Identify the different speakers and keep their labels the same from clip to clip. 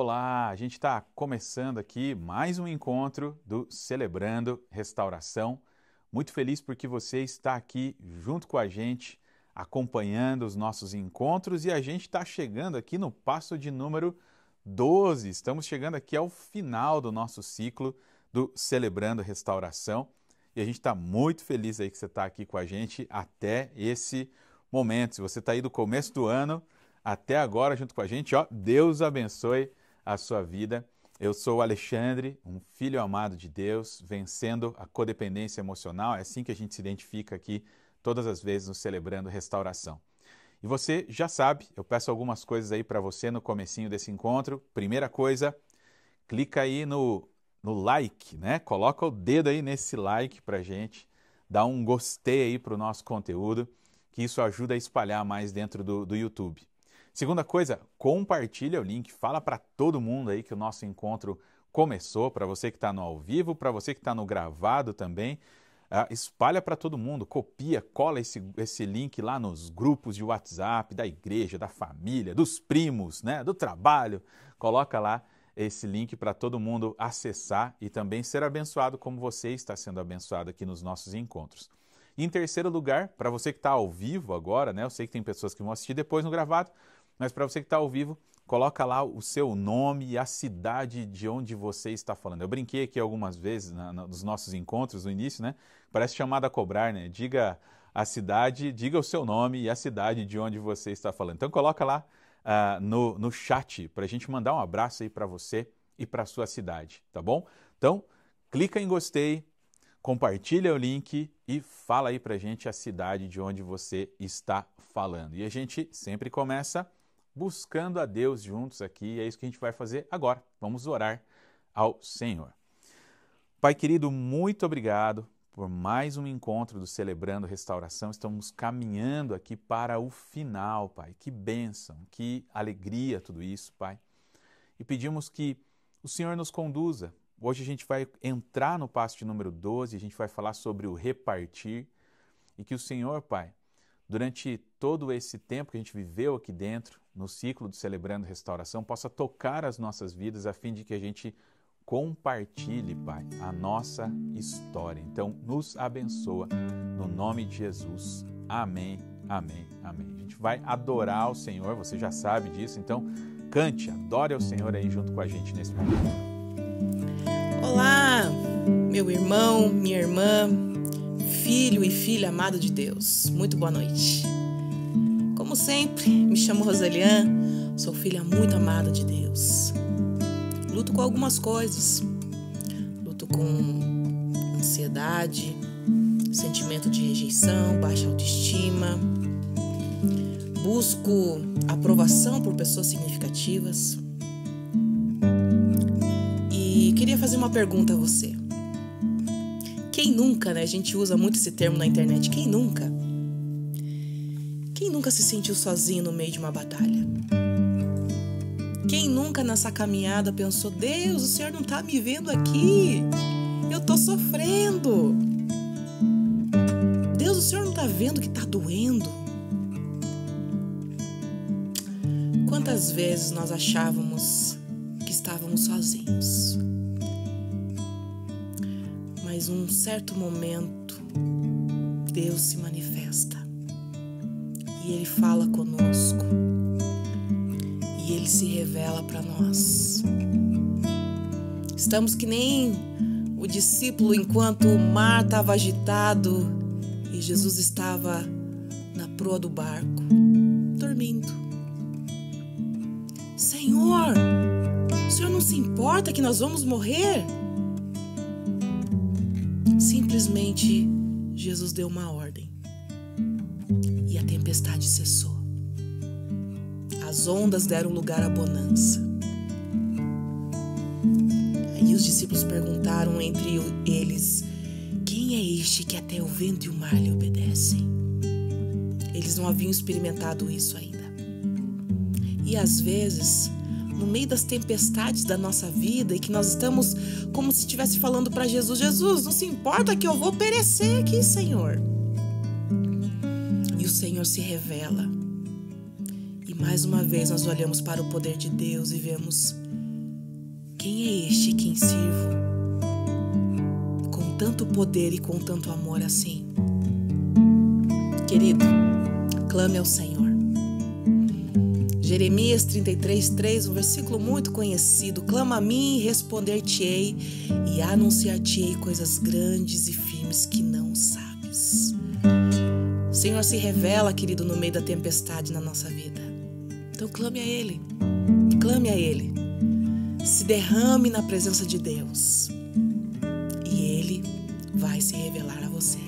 Speaker 1: Olá! A gente está começando aqui mais um encontro do Celebrando Restauração. Muito feliz porque você está aqui junto com a gente, acompanhando os nossos encontros e a gente está chegando aqui no passo de número 12. Estamos chegando aqui ao final do nosso ciclo do Celebrando Restauração e a gente está muito feliz aí que você está aqui com a gente até esse momento. Se você está aí do começo do ano até agora junto com a gente, ó, Deus abençoe a sua vida. Eu sou o Alexandre, um filho amado de Deus, vencendo a codependência emocional. É assim que a gente se identifica aqui todas as vezes no Celebrando Restauração. E você já sabe, eu peço algumas coisas aí para você no comecinho desse encontro. Primeira coisa, clica aí no like, né? Coloca o dedo aí nesse like pra gente, dá um gostei aí pro nosso conteúdo, que isso ajuda a espalhar mais dentro do YouTube. Segunda coisa, compartilha o link, fala para todo mundo aí que o nosso encontro começou, para você que está no ao vivo, para você que está no gravado também, espalha para todo mundo, copia, cola esse link lá nos grupos de WhatsApp, da igreja, da família, dos primos, né, do trabalho, coloca lá esse link para todo mundo acessar e também ser abençoado como você está sendo abençoado aqui nos nossos encontros. E em terceiro lugar, para você que está ao vivo agora, né, eu sei que tem pessoas que vão assistir depois no gravado, mas para você que está ao vivo, coloca lá o seu nome e a cidade de onde você está falando. Eu brinquei aqui algumas vezes nos nossos encontros no início, né? Parece chamada a cobrar, né? Diga a cidade, diga o seu nome e a cidade de onde você está falando. Então coloca lá no chat para a gente mandar um abraço aí para você e para a sua cidade, tá bom? Então clica em gostei, compartilha o link e fala aí para a gente a cidade de onde você está falando. E a gente sempre começa buscando a Deus juntos aqui, e é isso que a gente vai fazer agora. Vamos orar ao Senhor. Pai querido, muito obrigado por mais um encontro do Celebrando Restauração. Estamos caminhando aqui para o final, Pai. Que bênção, que alegria tudo isso, Pai. E pedimos que o Senhor nos conduza. Hoje a gente vai entrar no passo de número 12, a gente vai falar sobre o repartir, e que o Senhor, Pai, durante todo esse tempo que a gente viveu aqui dentro, no ciclo do Celebrando Restauração, possa tocar as nossas vidas a fim de que a gente compartilhe, Pai, a nossa história. Então, nos abençoa, no nome de Jesus. Amém, amém, amém. A gente vai adorar o Senhor, você já sabe disso, então cante, adore ao Senhor aí junto com a gente nesse momento.
Speaker 2: Olá, meu irmão, minha irmã, filho e filha amado de Deus. Muito boa noite. Como sempre, me chamo Roseliane, sou filha muito amada de Deus. Luto com algumas coisas. Luto com ansiedade, sentimento de rejeição, baixa autoestima. Busco aprovação por pessoas significativas. E queria fazer uma pergunta a você. Quem nunca, né? A gente usa muito esse termo na internet. Quem nunca? Quem nunca se sentiu sozinho no meio de uma batalha? Quem nunca nessa caminhada pensou, Deus, o Senhor não tá me vendo aqui. Eu tô sofrendo. Deus, o Senhor não tá vendo que tá doendo. Quantas vezes nós achávamos que estávamos sozinhos? Mas um certo momento, Deus se manifesta e Ele fala conosco e Ele se revela para nós. Estamos que nem o discípulo enquanto o mar estava agitado e Jesus estava na proa do barco, dormindo. Senhor, o Senhor não se importa que nós vamos morrer? Simplesmente, Jesus deu uma ordem e a tempestade cessou. As ondas deram lugar à bonança. Aí os discípulos perguntaram entre eles, quem é este que até o vento e o mar lhe obedecem? Eles não haviam experimentado isso ainda. E às vezes, no meio das tempestades da nossa vida e que nós estamos como se estivesse falando para Jesus, Jesus, não se importa que eu vou perecer aqui, Senhor. E o Senhor se revela. E mais uma vez nós olhamos para o poder de Deus e vemos quem é este quem sirvo com tanto poder e com tanto amor assim? Querido, clame ao Senhor. Jeremias 33:3, um versículo muito conhecido. Clama a mim e responder-te-ei e anunciar-te-ei coisas grandes e firmes que não sabes. O Senhor se revela, querido, no meio da tempestade na nossa vida. Então clame a Ele. Clame a Ele. Se derrame na presença de Deus. E Ele vai se revelar a você.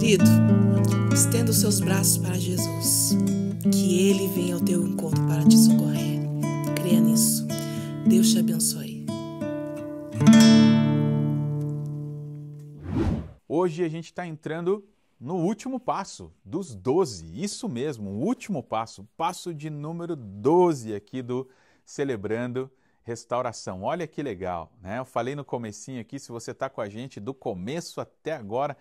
Speaker 2: Querido, estenda os seus braços para Jesus, que Ele vem ao teu encontro para te socorrer. Creia nisso. Deus te abençoe.
Speaker 1: Hoje a gente está entrando no último passo dos 12, isso mesmo, o último passo, passo de número 12 aqui do Celebrando restauração. Olha que legal, né? Eu falei no comecinho aqui, se você está com a gente do começo até agora,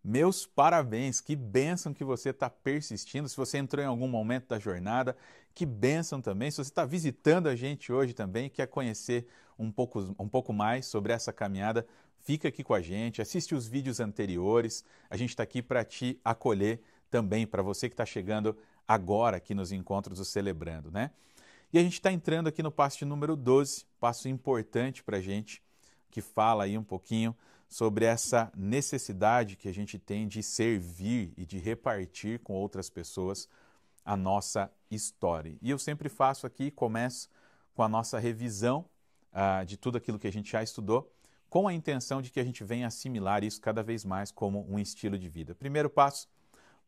Speaker 1: meus parabéns, que bênção que você está persistindo. Se você entrou em algum momento da jornada, que bênção também. Se você está visitando a gente hoje também, quer conhecer um pouco mais sobre essa caminhada, fica aqui com a gente, assiste os vídeos anteriores. A gente está aqui para te acolher também, para você que está chegando agora aqui nos encontros do Celebrando, né? E a gente está entrando aqui no passo de número 12, passo importante para a gente, que fala aí um pouquinho sobre essa necessidade que a gente tem de servir e de repartir com outras pessoas a nossa história. E eu sempre faço aqui, começo com a nossa revisão de tudo aquilo que a gente já estudou, com a intenção de que a gente venha assimilar isso cada vez mais como um estilo de vida. Primeiro passo,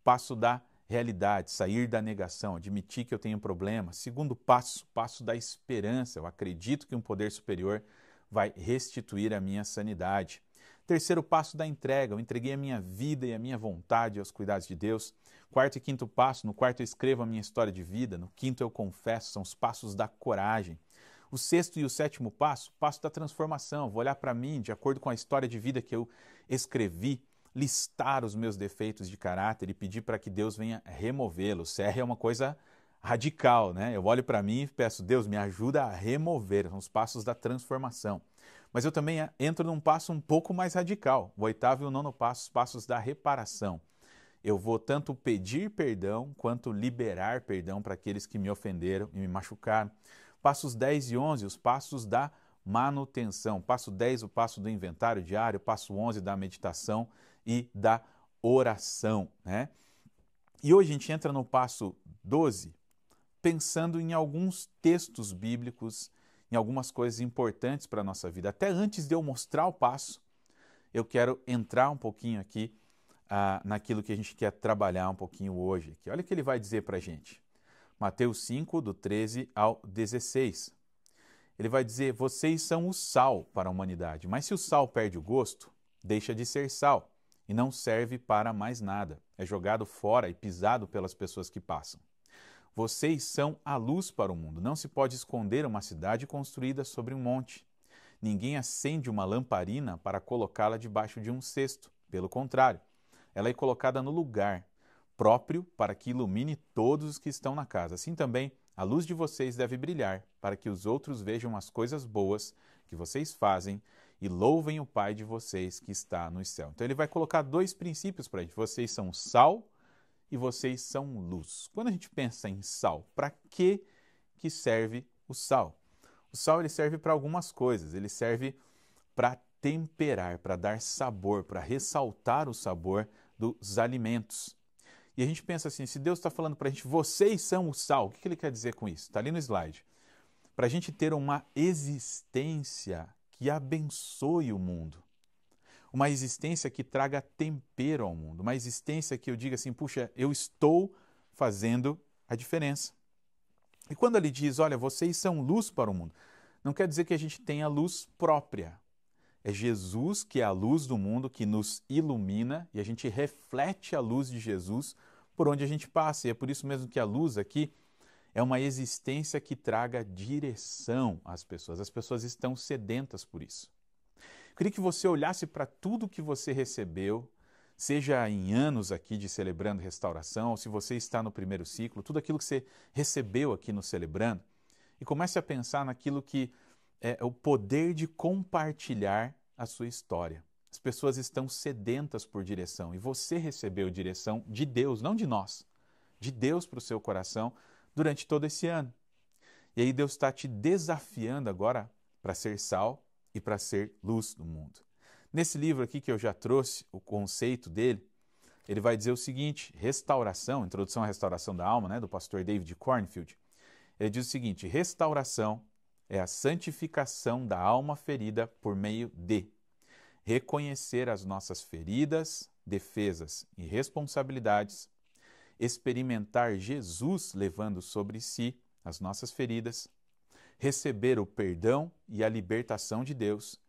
Speaker 1: passo da realidade, sair da negação, admitir que eu tenho um problema. Segundo passo, passo da esperança. Eu acredito que um poder superior vai restituir a minha sanidade. Terceiro passo da entrega, eu entreguei a minha vida e a minha vontade aos cuidados de Deus. Quarto e quinto passo, no quarto eu escrevo a minha história de vida, no quinto eu confesso, são os passos da coragem. O sexto e o sétimo passo, passo da transformação, vou olhar para mim de acordo com a história de vida que eu escrevi, listar os meus defeitos de caráter e pedir para que Deus venha removê-los. CR é uma coisa radical, né? Eu olho para mim e peço, Deus, me ajuda a remover, são os passos da transformação. Mas eu também entro num passo um pouco mais radical, o oitavo e o nono passo, os passos da reparação. Eu vou tanto pedir perdão quanto liberar perdão para aqueles que me ofenderam e me machucaram. Passos 10 e 11, os passos da manutenção. Passo 10, o passo do inventário diário. Passo 11, da meditação e da oração, né? E hoje a gente entra no passo 12, pensando em alguns textos bíblicos, em algumas coisas importantes para a nossa vida. Até antes de eu mostrar o passo, eu quero entrar um pouquinho aqui naquilo que a gente quer trabalhar um pouquinho hoje. Aqui. Olha o que ele vai dizer para a gente. Mateus 5, do 13 ao 16. Ele vai dizer, vocês são o sal para a humanidade, mas se o sal perde o gosto, deixa de ser sal e não serve para mais nada. É jogado fora e pisado pelas pessoas que passam. Vocês são a luz para o mundo. Não se pode esconder uma cidade construída sobre um monte. Ninguém acende uma lamparina para colocá-la debaixo de um cesto. Pelo contrário, ela é colocada no lugar próprio para que ilumine todos os que estão na casa. Assim também, a luz de vocês deve brilhar para que os outros vejam as coisas boas que vocês fazem e louvem o Pai de vocês que está no céu. Então ele vai colocar dois princípios para a gente. Vocês são sal e vocês são luz. Quando a gente pensa em sal, para que serve o sal? O sal ele serve para algumas coisas. Ele serve para temperar, para dar sabor, para ressaltar o sabor dos alimentos. E a gente pensa assim, se Deus está falando para a gente, vocês são o sal, o que ele quer dizer com isso? Está ali no slide. Para a gente ter uma existência que abençoe o mundo. Uma existência que traga tempero ao mundo. Uma existência que eu diga assim, puxa, eu estou fazendo a diferença. E quando ele diz, olha, vocês são luz para o mundo, não quer dizer que a gente tenha luz própria. É Jesus que é a luz do mundo, que nos ilumina e a gente reflete a luz de Jesus por onde a gente passa. E é por isso mesmo que a luz aqui é uma existência que traga direção às pessoas. As pessoas estão sedentas por isso. Eu queria que você olhasse para tudo que você recebeu, seja em anos aqui de Celebrando Restauração, ou se você está no primeiro ciclo, tudo aquilo que você recebeu aqui no Celebrando, e comece a pensar naquilo que é o poder de compartilhar a sua história. As pessoas estão sedentas por direção e você recebeu direção de Deus, não de nós, de Deus para o seu coração durante todo esse ano. E aí Deus está te desafiando agora para ser sal e para ser luz do mundo. Nesse livro aqui que eu já trouxe o conceito dele, ele vai dizer o seguinte, restauração, Introdução à Restauração da Alma, né, do pastor David Cornfield. Ele diz o seguinte, restauração é a santificação da alma ferida por meio de reconhecer as nossas feridas, defesas e responsabilidades, experimentar Jesus levando sobre si as nossas feridas, receber o perdão e a libertação de Deus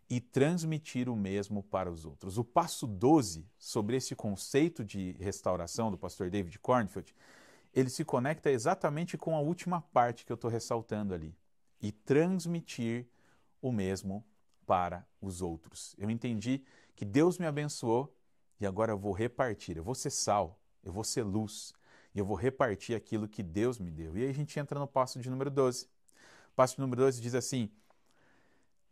Speaker 1: e transmitir o mesmo para os outros. O passo 12, sobre esse conceito de restauração do pastor David Cornfield, ele se conecta exatamente com a última parte que eu estou ressaltando ali. e transmitir o mesmo para os outros. Eu entendi que Deus me abençoou e agora eu vou repartir. Eu vou ser sal, eu vou ser luz e eu vou repartir aquilo que Deus me deu. E aí a gente entra no passo de número 12. O passo de número 12 diz assim: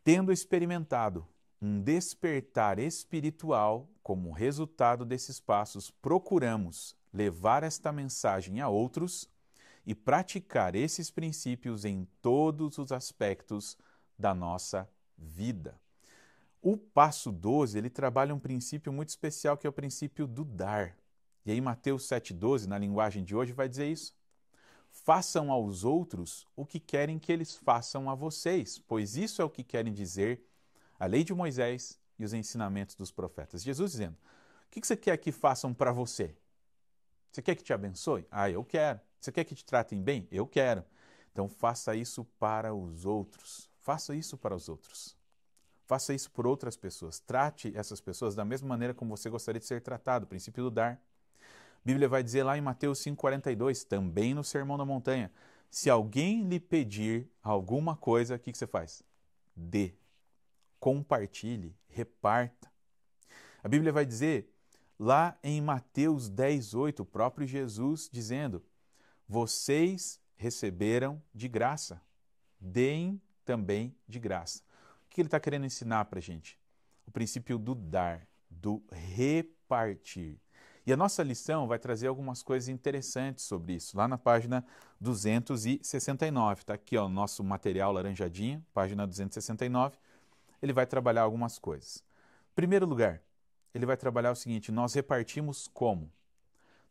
Speaker 1: tendo experimentado um despertar espiritual como resultado desses passos, procuramos levar esta mensagem a outros e praticar esses princípios em todos os aspectos da nossa vida. O passo 12, ele trabalha um princípio muito especial, que é o princípio do dar. E aí Mateus 7,12, na linguagem de hoje, vai dizer isso. Façam aos outros o que querem que eles façam a vocês, pois isso é o que querem dizer a lei de Moisés e os ensinamentos dos profetas. Jesus dizendo: o que você quer que façam para você? Você quer que te abençoe? Ah, eu quero. Você quer que te tratem bem? Eu quero. Então faça isso para os outros. Faça isso para os outros. Faça isso por outras pessoas. Trate essas pessoas da mesma maneira como você gostaria de ser tratado. O princípio do dar. A Bíblia vai dizer lá em Mateus 5,42, também no Sermão da Montanha: se alguém lhe pedir alguma coisa, o que você faz? Dê. Compartilhe, reparta. A Bíblia vai dizer lá em Mateus 10,8, o próprio Jesus dizendo: vocês receberam de graça, deem também de graça. O que ele está querendo ensinar para a gente? O princípio do dar, do repartir. E a nossa lição vai trazer algumas coisas interessantes sobre isso, lá na página 269. Está aqui ó, o nosso material laranjadinho, página 269. Ele vai trabalhar algumas coisas. Em primeiro lugar, ele vai trabalhar o seguinte: nós repartimos como?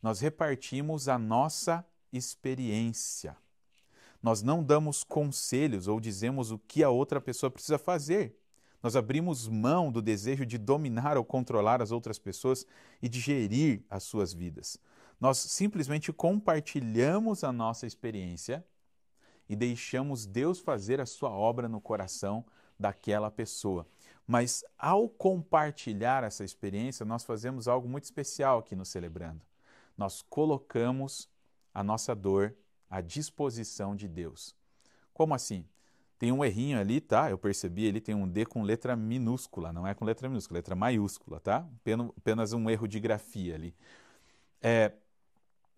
Speaker 1: Nós repartimos a nossa experiência. Nós não damos conselhos ou dizemos o que a outra pessoa precisa fazer. Nós abrimos mão do desejo de dominar ou controlar as outras pessoas e de gerir as suas vidas. Nós simplesmente compartilhamos a nossa experiência e deixamos Deus fazer a sua obra no coração daquela pessoa. Mas ao compartilhar essa experiência, nós fazemos algo muito especial aqui no Celebrando. Nós colocamos a nossa dor à disposição de Deus. Como assim? Tem um errinho ali, tá? Eu percebi, ele tem um D com letra minúscula, não é com letra minúscula, letra maiúscula, tá? Apenas um erro de grafia ali.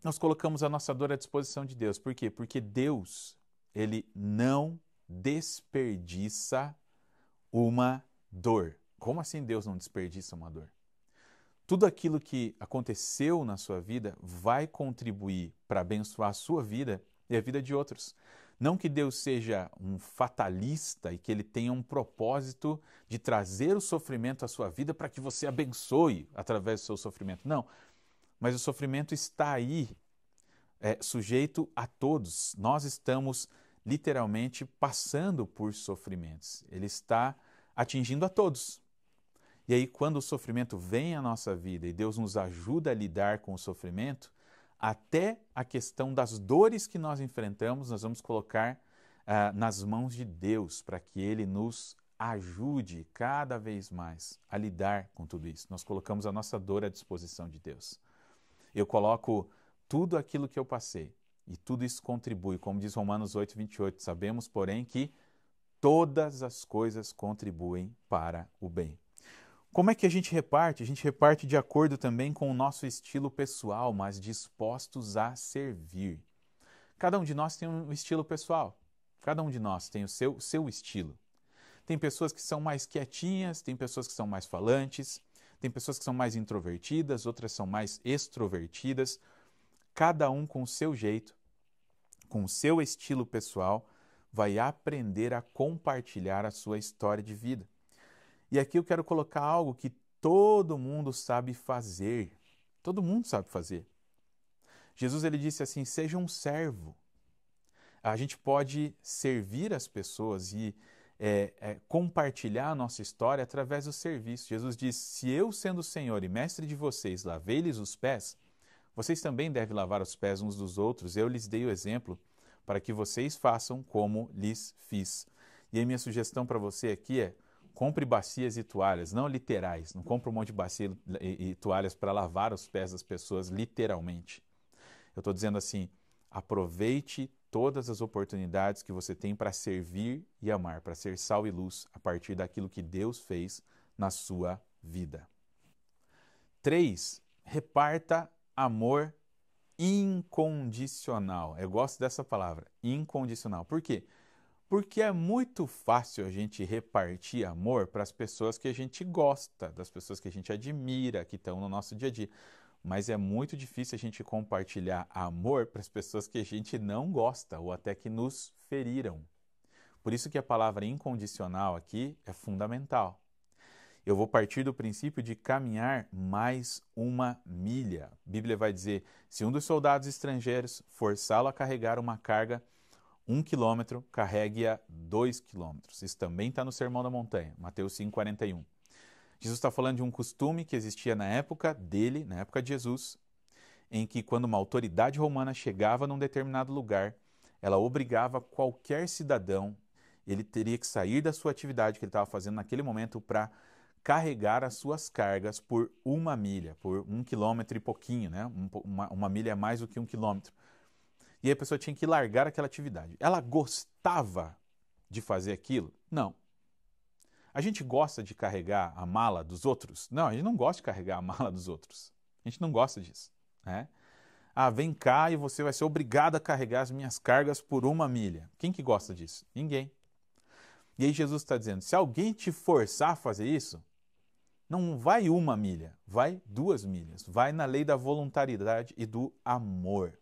Speaker 1: Nós colocamos a nossa dor à disposição de Deus. Por quê? Porque Deus, ele não desperdiça uma dor. Como assim Deus não desperdiça uma dor? Tudo aquilo que aconteceu na sua vida vai contribuir para abençoar a sua vida e a vida de outros. Não que Deus seja um fatalista e que ele tenha um propósito de trazer o sofrimento à sua vida para que você abençoe através do seu sofrimento. Não, mas o sofrimento está aí, sujeito a todos. Nós estamos literalmente passando por sofrimentos. Ele está atingindo a todos. E aí, quando o sofrimento vem à nossa vida e Deus nos ajuda a lidar com o sofrimento, até a questão das dores que nós enfrentamos, nós vamos colocar nas mãos de Deus para que Ele nos ajude cada vez mais a lidar com tudo isso. Nós colocamos a nossa dor à disposição de Deus. Eu coloco tudo aquilo que eu passei e tudo isso contribui, como diz Romanos 8,28, sabemos, porém, que todas as coisas contribuem para o bem. Como é que a gente reparte? A gente reparte de acordo também com o nosso estilo pessoal, mas dispostos a servir. Cada um de nós tem um estilo pessoal. Cada um de nós tem o seu estilo. Tem pessoas que são mais quietinhas, tem pessoas que são mais falantes, tem pessoas que são mais introvertidas, outras são mais extrovertidas. Cada um com o seu jeito, com o seu estilo pessoal, vai aprender a compartilhar a sua história de vida. E aqui eu quero colocar algo que todo mundo sabe fazer. Todo mundo sabe fazer. Jesus ele disse assim: seja um servo. A gente pode servir as pessoas e compartilhar a nossa história através do serviço. Jesus disse: se eu, sendo o Senhor e mestre de vocês, lavei-lhes os pés, vocês também devem lavar os pés uns dos outros. Eu lhes dei o exemplo para que vocês façam como lhes fiz. E aí minha sugestão para você aqui é: compre bacias e toalhas, não literais. Não compre um monte de bacias e toalhas para lavar os pés das pessoas literalmente. Eu estou dizendo assim, aproveite todas as oportunidades que você tem para servir e amar, para ser sal e luz a partir daquilo que Deus fez na sua vida. 3. Reparta amor incondicional. Eu gosto dessa palavra, incondicional. Por quê? Porque é muito fácil a gente repartir amor para as pessoas que a gente gosta, das pessoas que a gente admira, que estão no nosso dia a dia. Mas é muito difícil a gente compartilhar amor para as pessoas que a gente não gosta ou até que nos feriram. Por isso que a palavra incondicional aqui é fundamental. Eu vou partir do princípio de caminhar mais 1 milha. A Bíblia vai dizer, se um dos soldados estrangeiros forçá-lo a carregar uma carga 1 quilômetro, carregue-a 2 quilômetros. Isso também está no Sermão da Montanha, Mateus 5,41. Jesus está falando de um costume que existia na época dele, na época de Jesus, em que quando uma autoridade romana chegava num determinado lugar, ela obrigava qualquer cidadão, ele teria que sair da sua atividade que ele estava fazendo naquele momento para carregar as suas cargas por 1 milha, por 1 quilômetro e pouquinho, né? Uma milha é mais do que 1 quilômetro. E aí a pessoa tinha que largar aquela atividade. Ela gostava de fazer aquilo? Não. A gente gosta de carregar a mala dos outros? Não, a gente não gosta de carregar a mala dos outros. A gente não gosta disso, né? Ah, vem cá e você vai ser obrigado a carregar as minhas cargas por 1 milha. Quem que gosta disso? Ninguém. E aí Jesus está dizendo, se alguém te forçar a fazer isso, não vai 1 milha, vai 2 milhas. Vai na lei da voluntariedade e do amor.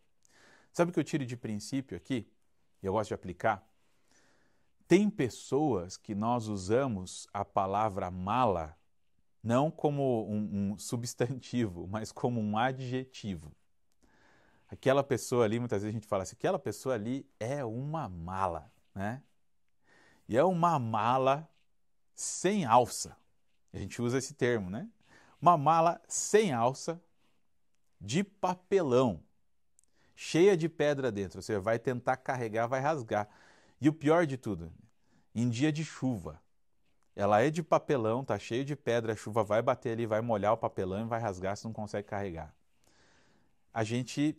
Speaker 1: Sabe o que eu tiro de princípio aqui? E eu gosto de aplicar? Tem pessoas que nós usamos a palavra mala não como um substantivo, mas como um adjetivo. Aquela pessoa ali, muitas vezes a gente fala assim, aquela pessoa ali é uma mala, né? E é uma mala sem alça. A gente usa esse termo, né? Uma mala sem alça, de papelão, cheia de pedra dentro. Você vai tentar carregar, vai rasgar. E o pior de tudo, em dia de chuva, ela é de papelão, tá cheio de pedra, a chuva vai bater ali, vai molhar o papelão e vai rasgar, você não consegue carregar. A gente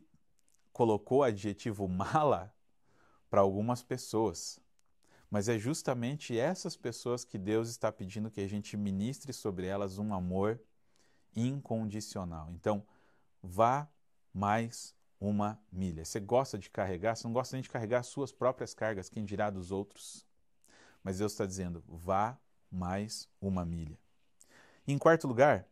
Speaker 1: colocou o adjetivo mala para algumas pessoas, mas é justamente essas pessoas que Deus está pedindo que a gente ministre sobre elas um amor incondicional. Então, vá mais 1 milha. Você gosta de carregar, você não gosta nem de carregar as suas próprias cargas, quem dirá dos outros. Mas Deus está dizendo, vá mais 1 milha. Em quarto lugar,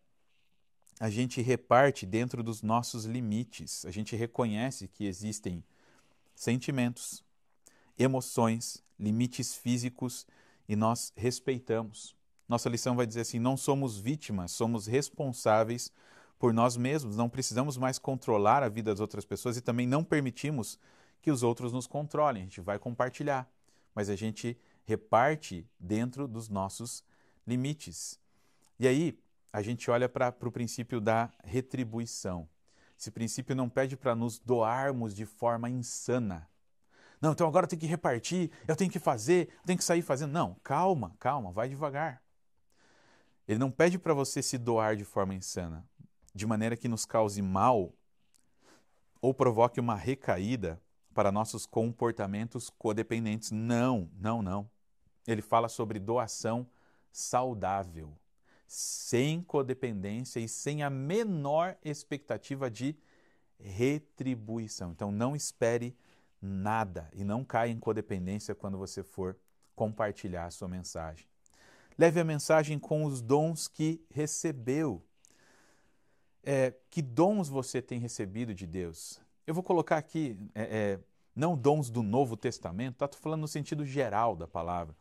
Speaker 1: a gente reparte dentro dos nossos limites. A gente reconhece que existem sentimentos, emoções, limites físicos e nós respeitamos. Nossa lição vai dizer assim, não somos vítimas, somos responsáveis por nós mesmos, não precisamos mais controlar a vida das outras pessoas e também não permitimos que os outros nos controlem. A gente vai compartilhar, mas a gente reparte dentro dos nossos limites. E aí, a gente olha para o princípio da retribuição. Esse princípio não pede para nos doarmos de forma insana. Não, então agora eu tenho que repartir, eu tenho que fazer, eu tenho que sair fazendo. Não, calma, calma, vai devagar. Ele não pede para você se doar de forma insana, de maneira que nos cause mal ou provoque uma recaída para nossos comportamentos codependentes. Não, não, não. Ele fala sobre doação saudável, sem codependência e sem a menor expectativa de retribuição. Então não espere nada e não caia em codependência quando você for compartilhar a sua mensagem. Leve a mensagem com os dons que recebeu. Que dons você tem recebido de Deus? Eu vou colocar aqui, não dons do Novo Testamento, estou falando no sentido geral da palavra.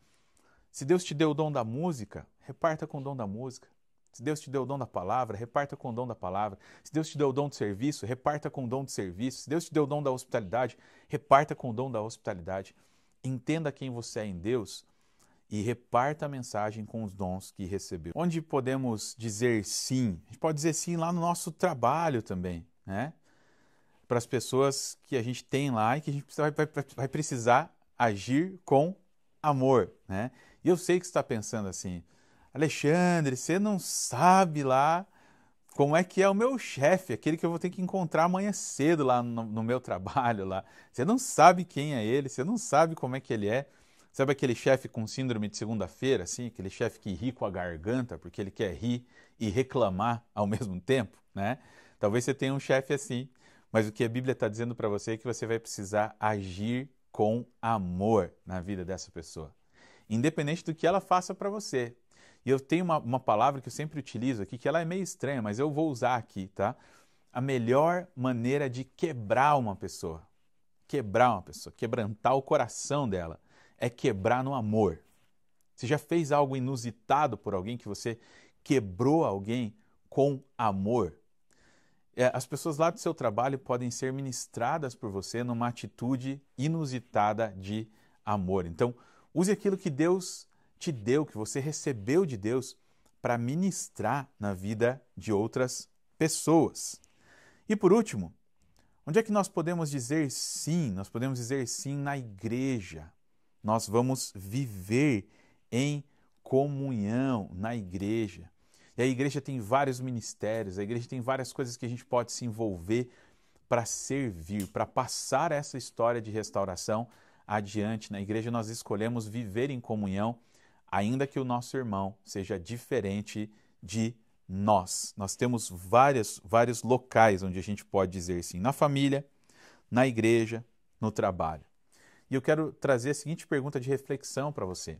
Speaker 1: Se Deus te deu o dom da música, reparta com o dom da música. Se Deus te deu o dom da palavra, reparta com o dom da palavra. Se Deus te deu o dom de serviço, reparta com o dom de serviço. Se Deus te deu o dom da hospitalidade, reparta com o dom da hospitalidade. Entenda quem você é em Deus e reparta a mensagem com os dons que recebeu. Onde podemos dizer sim? A gente pode dizer sim lá no nosso trabalho também, né? Para as pessoas que a gente tem lá e que a gente vai precisar agir com amor, né? E eu sei que você está pensando assim, Alexandre, você não sabe lá Como é que é o meu chefe, aquele que eu vou ter que encontrar amanhã cedo lá no meu trabalho lá. Você não sabe quem é ele, você não sabe como é que ele é. Sabe aquele chefe com síndrome de segunda-feira, assim? Aquele chefe que ri com a garganta porque ele quer rir e reclamar ao mesmo tempo, né? Talvez você tenha um chefe assim, mas o que a Bíblia está dizendo para você é que você vai precisar agir com amor na vida dessa pessoa, independente do que ela faça para você. E eu tenho uma palavra que eu sempre utilizo aqui, que ela é meio estranha, mas eu vou usar aqui, tá? A melhor maneira de quebrar uma pessoa, quebrantar o coração dela, é quebrar no amor. Você já fez algo inusitado por alguém que você quebrou alguém com amor? As pessoas lá do seu trabalho podem ser ministradas por você numa atitude inusitada de amor. Então, use aquilo que Deus te deu, que você recebeu de Deus, para ministrar na vida de outras pessoas. E por último, onde é que nós podemos dizer sim? Nós podemos dizer sim na igreja. Nós vamos viver em comunhão na igreja. E a igreja tem vários ministérios, a igreja tem várias coisas que a gente pode se envolver para servir, para passar essa história de restauração adiante. Na igreja nós escolhemos viver em comunhão, ainda que o nosso irmão seja diferente de nós. Nós temos vários locais onde a gente pode dizer sim, na família, na igreja, no trabalho. E eu quero trazer a seguinte pergunta de reflexão para você.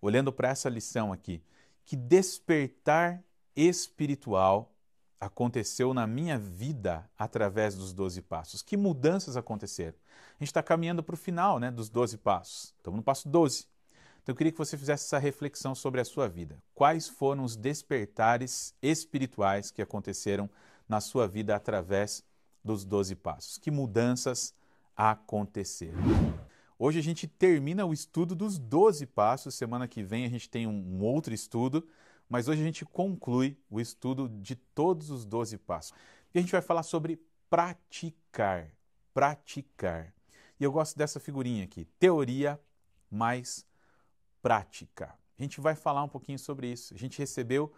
Speaker 1: Olhando para essa lição aqui, que despertar espiritual aconteceu na minha vida através dos 12 passos? Que mudanças aconteceram? A gente está caminhando para o final, né, dos 12 passos. Estamos no passo 12. Então eu queria que você fizesse essa reflexão sobre a sua vida. Quais foram os despertares espirituais que aconteceram na sua vida através dos 12 passos? Que mudanças aconteceram? Hoje a gente termina o estudo dos 12 passos, semana que vem a gente tem um outro estudo, mas hoje a gente conclui o estudo de todos os 12 passos. E a gente vai falar sobre praticar. E eu gosto dessa figurinha aqui, teoria mais prática. A gente vai falar um pouquinho sobre isso. A gente recebeu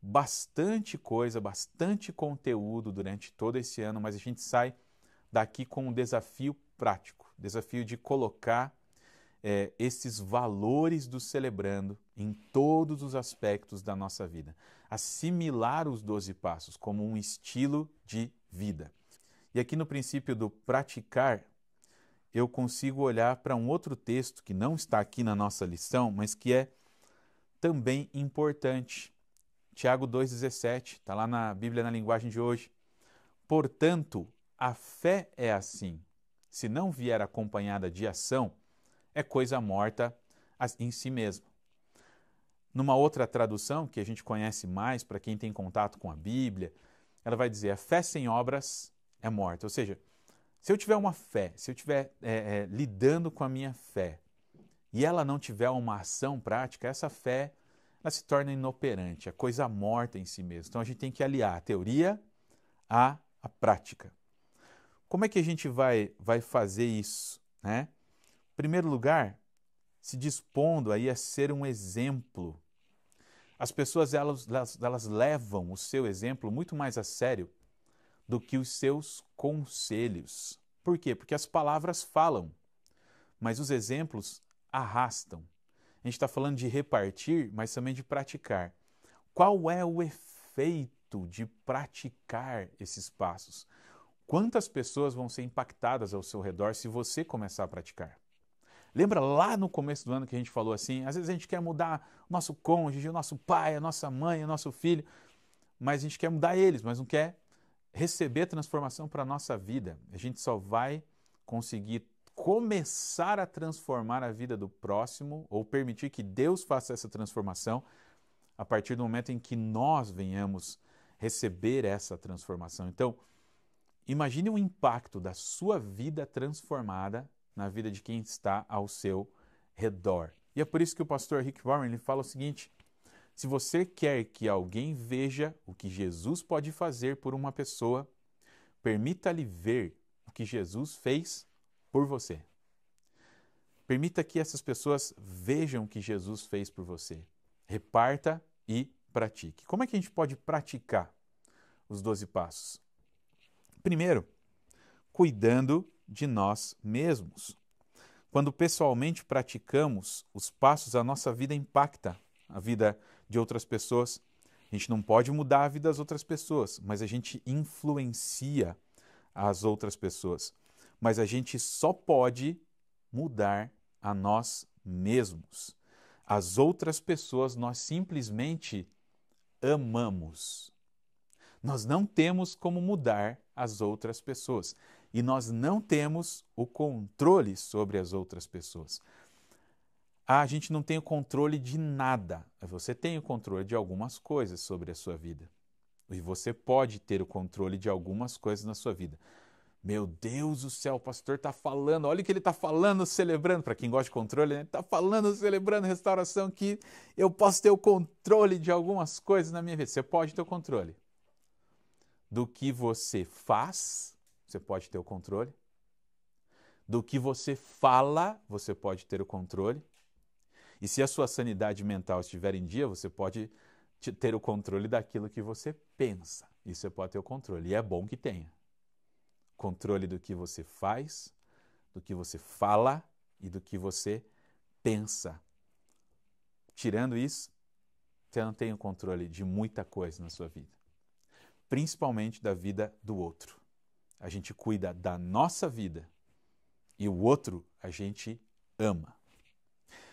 Speaker 1: bastante coisa, bastante conteúdo durante todo esse ano, mas a gente sai daqui com um desafio prático, desafio de colocar esses valores do Celebrando em todos os aspectos da nossa vida. Assimilar os 12 passos como um estilo de vida. E aqui no princípio do praticar, eu consigo olhar para um outro texto que não está aqui na nossa lição, mas que é também importante. Tiago 2,17, está lá na Bíblia na linguagem de hoje. Portanto, a fé é assim. Se não vier acompanhada de ação, é coisa morta em si mesma. Numa outra tradução, que a gente conhece mais para quem tem contato com a Bíblia, ela vai dizer, a fé sem obras é morta. Ou seja, se eu tiver uma fé, se eu estiver lidando com a minha fé e ela não tiver uma ação prática, essa fé ela se torna inoperante, é coisa morta em si mesma. Então a gente tem que aliar a teoria à prática. Como é que a gente vai fazer isso, né? Em primeiro lugar, se dispondo aí a ser um exemplo. As pessoas elas levam o seu exemplo muito mais a sério do que os seus conselhos. Por quê? Porque as palavras falam, mas os exemplos arrastam. A gente está falando de repartir, mas também de praticar. Qual é o efeito de praticar esses passos? Quantas pessoas vão ser impactadas ao seu redor se você começar a praticar? Lembra lá no começo do ano que a gente falou assim, às vezes a gente quer mudar o nosso cônjuge, o nosso pai, a nossa mãe, o nosso filho, mas a gente quer mudar eles, mas não quer receber transformação para a nossa vida. A gente só vai conseguir começar a transformar a vida do próximo ou permitir que Deus faça essa transformação a partir do momento em que nós venhamos receber essa transformação. Então, imagine o impacto da sua vida transformada na vida de quem está ao seu redor. E é por isso que o pastor Rick Warren ele fala o seguinte, se você quer que alguém veja o que Jesus pode fazer por uma pessoa, permita-lhe ver o que Jesus fez por você. Permita que essas pessoas vejam o que Jesus fez por você. Reparta e pratique. Como é que a gente pode praticar? os 12 passos? Primeiro, cuidando de nós mesmos. Quando pessoalmente praticamos os passos, a nossa vida impacta a vida de outras pessoas. A gente não pode mudar a vida das outras pessoas, mas a gente influencia as outras pessoas. Mas a gente só pode mudar a nós mesmos. As outras pessoas nós simplesmente amamos. Nós não temos como mudar as outras pessoas. E nós não temos o controle sobre as outras pessoas. A gente não tem o controle de nada. Você tem o controle de algumas coisas sobre a sua vida. E você pode ter o controle de algumas coisas na sua vida. Meu Deus do céu, o pastor está falando, olha o que ele está falando, celebrando. Para quem gosta de controle, né? Está falando, celebrando restauração, que eu posso ter o controle de algumas coisas na minha vida. Você pode ter o controle do que você faz, você pode ter o controle. Do que você fala, você pode ter o controle. E se a sua sanidade mental estiver em dia, você pode ter o controle daquilo que você pensa. Isso você pode ter o controle. E é bom que tenha. Controle do que você faz, do que você fala e do que você pensa. Tirando isso, você não tem o controle de muita coisa na sua vida. Principalmente da vida do outro. A gente cuida da nossa vida e o outro a gente ama.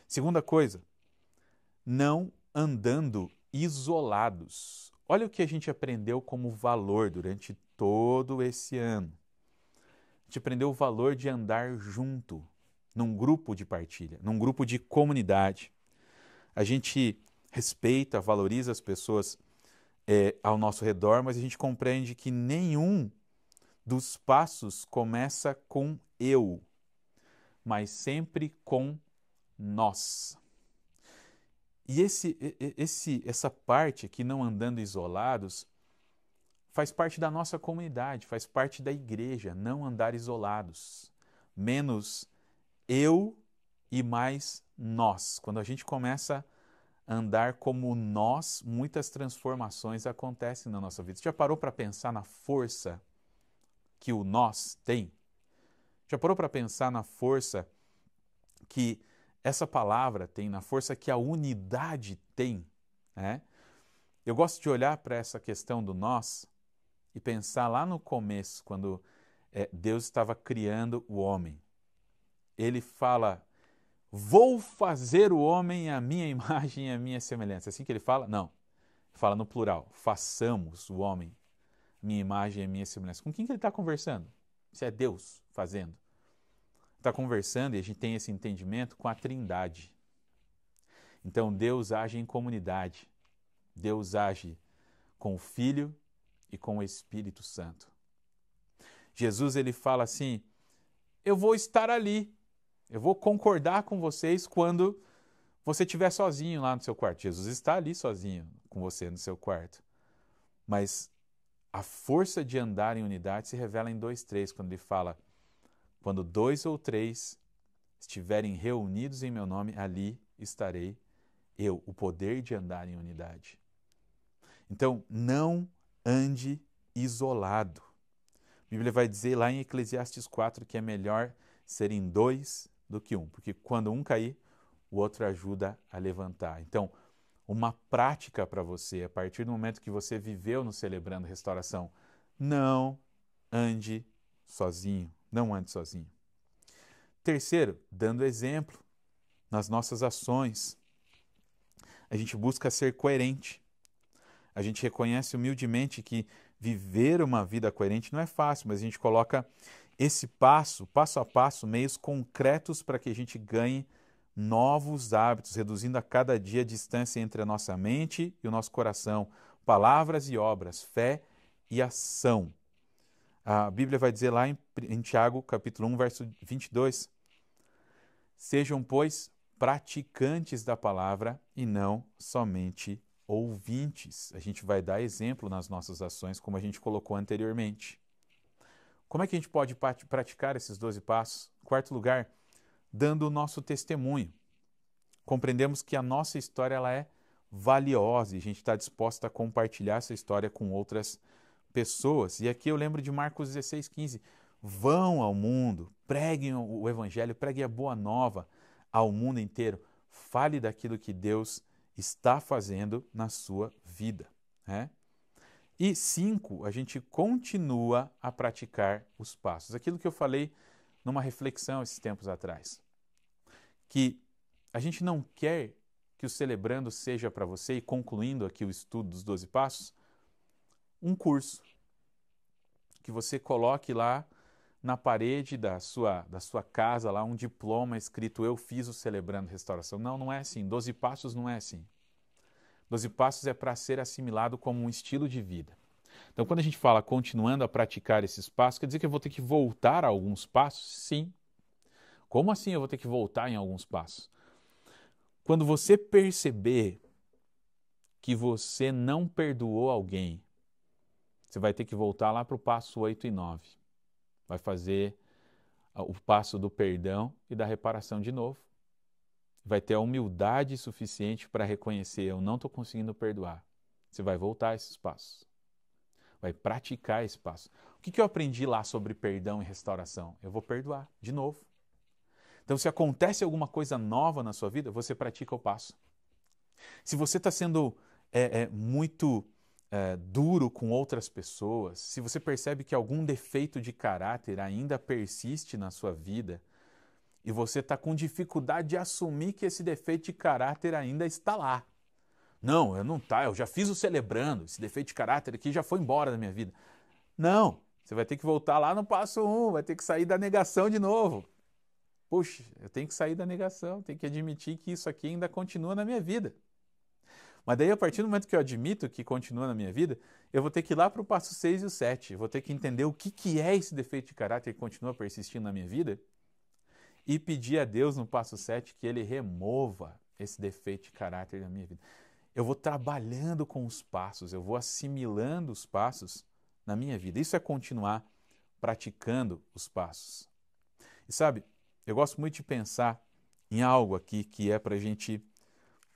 Speaker 1: Segunda coisa, não andando isolados. Olha o que a gente aprendeu como valor durante todo esse ano. A gente aprendeu o valor de andar junto, num grupo de partilha, num grupo de comunidade. A gente respeita, valoriza as pessoas ao nosso redor, mas a gente compreende que nenhum dos passos começa com eu, mas sempre com nós. E essa parte aqui, não andando isolados, faz parte da nossa comunidade, faz parte da igreja, não andar isolados. Menos eu e mais nós. Quando a gente começa a andar como nós, muitas transformações acontecem na nossa vida. Você já parou para pensar na força que o nós tem? Já parou para pensar na força que essa palavra tem, na força que a unidade tem? Né? Eu gosto de olhar para essa questão do nós e pensar lá no começo, quando Deus estava criando o homem. Ele fala, vou fazer o homem à minha imagem e à minha semelhança. É assim que ele fala? Não. Ele fala no plural, façamos o homem à minha imagem e à minha semelhança. Com quem que ele está conversando? Isso é Deus fazendo. Está conversando e a gente tem esse entendimento com a Trindade. Então Deus age em comunidade. Deus age com o Filho e com o Espírito Santo. Jesus, ele fala assim, eu vou estar ali, eu vou concordar com vocês quando você estiver sozinho lá no seu quarto. Jesus está ali sozinho com você no seu quarto. Mas a força de andar em unidade se revela em 2:3, quando ele fala, quando 2 ou 3 estiverem reunidos em meu nome, ali estarei eu, o poder de andar em unidade. Então, não ande isolado. A Bíblia vai dizer lá em Eclesiastes 4 que é melhor serem 2 do que 1, porque quando um cair, o outro ajuda a levantar. Então, uma prática para você, a partir do momento que você viveu no Celebrando Restauração, não ande sozinho, não ande sozinho. Terceiro, dando exemplo nas nossas ações. A gente busca ser coerente. A gente reconhece humildemente que viver uma vida coerente não é fácil, mas a gente coloca esse passo a passo, meios concretos para que a gente ganhe novos hábitos, reduzindo a cada dia a distância entre a nossa mente e o nosso coração, palavras e obras, fé e ação. A Bíblia vai dizer lá em Tiago, capítulo 1, verso 22, sejam, pois, praticantes da palavra e não somente ouvintes. A gente vai dar exemplo nas nossas ações, como a gente colocou anteriormente. Como é que a gente pode praticar esses 12 passos? Em quarto lugar, dando o nosso testemunho. Compreendemos que a nossa história ela é valiosa e a gente está disposto a compartilhar essa história com outras pessoas, e aqui eu lembro de Marcos 16:15, vão ao mundo, preguem o evangelho, preguem a boa nova ao mundo inteiro, fale daquilo que Deus está fazendo na sua vida, né? E 5, a gente continua a praticar os passos. Aquilo que eu falei numa reflexão esses tempos atrás, que a gente não quer que o Celebrando seja para você, e concluindo aqui o estudo dos 12 passos, um curso que você coloque lá na parede da sua casa, lá um diploma escrito eu fiz o Celebrando Restauração. Não, não é assim. 12 passos não é assim. 12 passos é para ser assimilado como um estilo de vida. Então, quando a gente fala continuando a praticar esses passos, quer dizer que eu vou ter que voltar a alguns passos? Sim. Como assim eu vou ter que voltar em alguns passos? Quando você perceber que você não perdoou alguém, você vai ter que voltar lá para o passo 8 e 9. Vai fazer o passo do perdão e da reparação de novo. Vai ter a humildade suficiente para reconhecer, eu não estou conseguindo perdoar. Você vai voltar a esses passos. Vai praticar esse passo. O que eu aprendi lá sobre perdão e restauração? Eu vou perdoar de novo. Então, se acontece alguma coisa nova na sua vida, você pratica o passo. Se você está sendo muito duro com outras pessoas, se você percebe que algum defeito de caráter ainda persiste na sua vida e você está com dificuldade de assumir que esse defeito de caráter ainda está lá. Não, eu já fiz o Celebrando, esse defeito de caráter aqui já foi embora da minha vida. Não, você vai ter que voltar lá no passo 1, vai ter que sair da negação de novo. Puxa, eu tenho que sair da negação, tenho que admitir que isso aqui ainda continua na minha vida. Mas daí, a partir do momento que eu admito que continua na minha vida, eu vou ter que ir lá para o passo 6 e o 7. Eu vou ter que entender o que é esse defeito de caráter que continua persistindo na minha vida e pedir a Deus no passo 7 que Ele remova esse defeito de caráter na minha vida. Eu vou trabalhando com os passos, eu vou assimilando os passos na minha vida. Isso é continuar praticando os passos. E sabe, eu gosto muito de pensar em algo aqui que é para a gente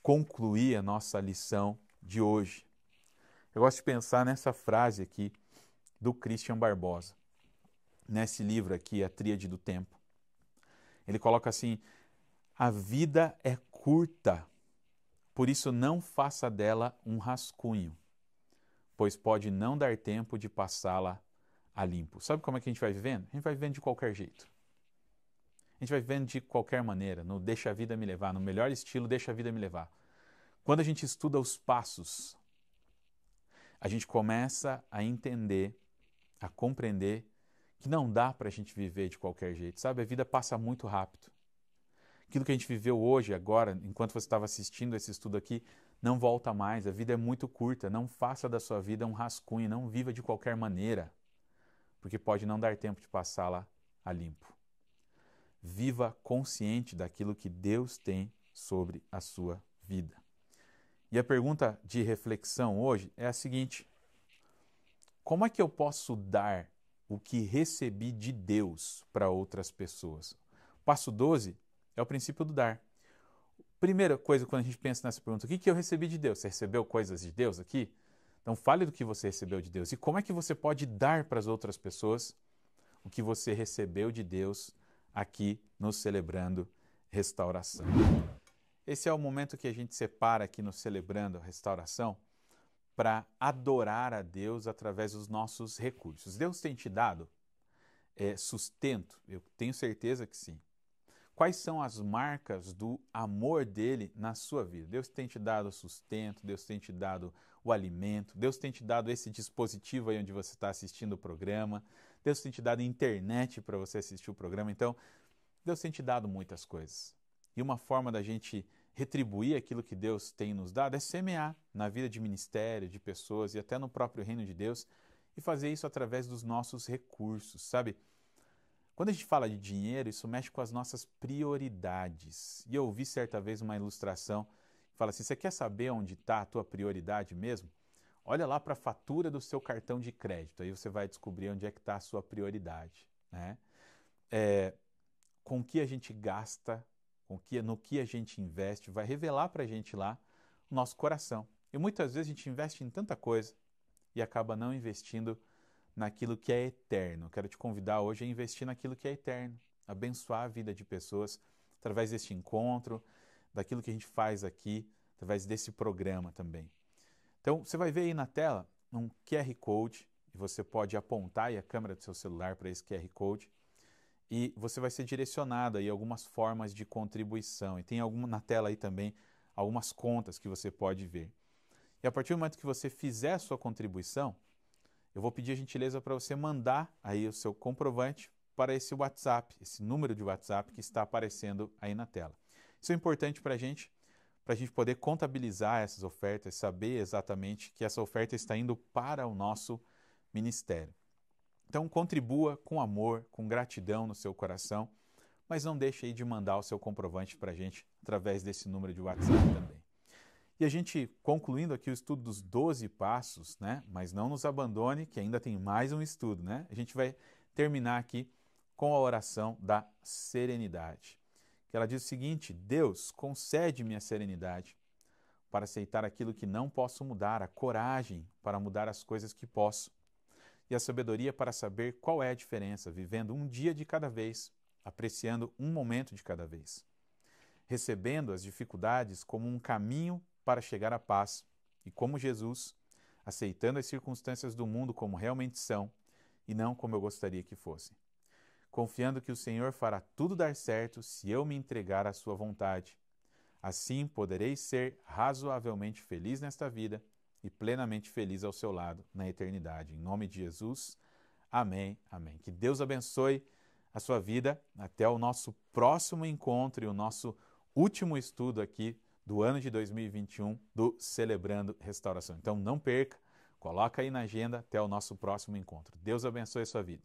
Speaker 1: concluir a nossa lição de hoje. Eu gosto de pensar nessa frase aqui do Christian Barbosa, nesse livro aqui, A Tríade do Tempo. Ele coloca assim, a vida é curta, por isso não faça dela um rascunho, pois pode não dar tempo de passá-la a limpo. Sabe como é que a gente vai vivendo? A gente vai vivendo de qualquer jeito. A gente vai vivendo de qualquer maneira, no deixa a vida me levar, no melhor estilo, deixa a vida me levar. Quando a gente estuda os passos, a gente começa a entender, a compreender que não dá para a gente viver de qualquer jeito, sabe? A vida passa muito rápido. Aquilo que a gente viveu hoje, agora, enquanto você estava assistindo esse estudo aqui, não volta mais. A vida é muito curta. Não faça da sua vida um rascunho, não viva de qualquer maneira, porque pode não dar tempo de passá-la a limpo. Viva consciente daquilo que Deus tem sobre a sua vida. E a pergunta de reflexão hoje é a seguinte: como é que eu posso dar o que recebi de Deus para outras pessoas? Passo 12 é o princípio do dar. Primeira coisa, quando a gente pensa nessa pergunta, o que eu recebi de Deus? Você recebeu coisas de Deus aqui? Então fale do que você recebeu de Deus. E como é que você pode dar para as outras pessoas o que você recebeu de Deus aqui no Celebrando Restauração? Esse é o momento que a gente separa aqui no Celebrando Restauração para adorar a Deus através dos nossos recursos. Deus tem te dado sustento? Eu tenho certeza que sim. Quais são as marcas do amor dele na sua vida? Deus tem te dado sustento, Deus tem te dado o alimento, Deus tem te dado esse dispositivo aí onde você está assistindo o programa, Deus tem te dado internet para você assistir o programa. Então, Deus tem te dado muitas coisas. E uma forma da gente retribuir aquilo que Deus tem nos dado é semear na vida de ministério, de pessoas e até no próprio reino de Deus e fazer isso através dos nossos recursos, sabe? Quando a gente fala de dinheiro, isso mexe com as nossas prioridades. E eu ouvi certa vez uma ilustração que fala assim, você quer saber onde está a tua prioridade mesmo? Olha lá para a fatura do seu cartão de crédito, aí você vai descobrir onde é que está a sua prioridade, né? Com o que a gente gasta, no que a gente investe, vai revelar para a gente lá o nosso coração. E muitas vezes a gente investe em tanta coisa e acaba não investindo naquilo que é eterno. Quero te convidar hoje a investir naquilo que é eterno, abençoar a vida de pessoas através deste encontro, daquilo que a gente faz aqui, através desse programa também. Então, você vai ver aí na tela um QR Code, e você pode apontar aí a câmera do seu celular para esse QR Code, e você vai ser direcionado aí a algumas formas de contribuição. E tem na tela aí também algumas contas que você pode ver. E a partir do momento que você fizer a sua contribuição, eu vou pedir a gentileza para você mandar aí o seu comprovante para esse WhatsApp, esse número de WhatsApp que está aparecendo aí na tela. Isso é importante para a gente poder contabilizar essas ofertas, saber exatamente que essa oferta está indo para o nosso ministério. Então contribua com amor, com gratidão no seu coração, mas não deixe aí de mandar o seu comprovante para a gente através desse número de WhatsApp também. E a gente, concluindo aqui o estudo dos 12 passos, né? Mas não nos abandone, que ainda tem mais um estudo, né? A gente vai terminar aqui com a oração da serenidade. Que ela diz o seguinte: Deus, concede-me a serenidade para aceitar aquilo que não posso mudar, a coragem para mudar as coisas que posso, e a sabedoria para saber qual é a diferença, vivendo um dia de cada vez, apreciando um momento de cada vez, recebendo as dificuldades como um caminho para chegar à paz, e como Jesus, aceitando as circunstâncias do mundo como realmente são, e não como eu gostaria que fossem. Confiando que o Senhor fará tudo dar certo se eu me entregar à sua vontade. Assim poderei ser razoavelmente feliz nesta vida e plenamente feliz ao seu lado na eternidade. Em nome de Jesus, amém, amém. Que Deus abençoe a sua vida. Até o nosso próximo encontro e o nosso último estudo aqui do ano de 2021 do Celebrando Restauração. Então não perca, coloca aí na agenda até o nosso próximo encontro. Deus abençoe a sua vida.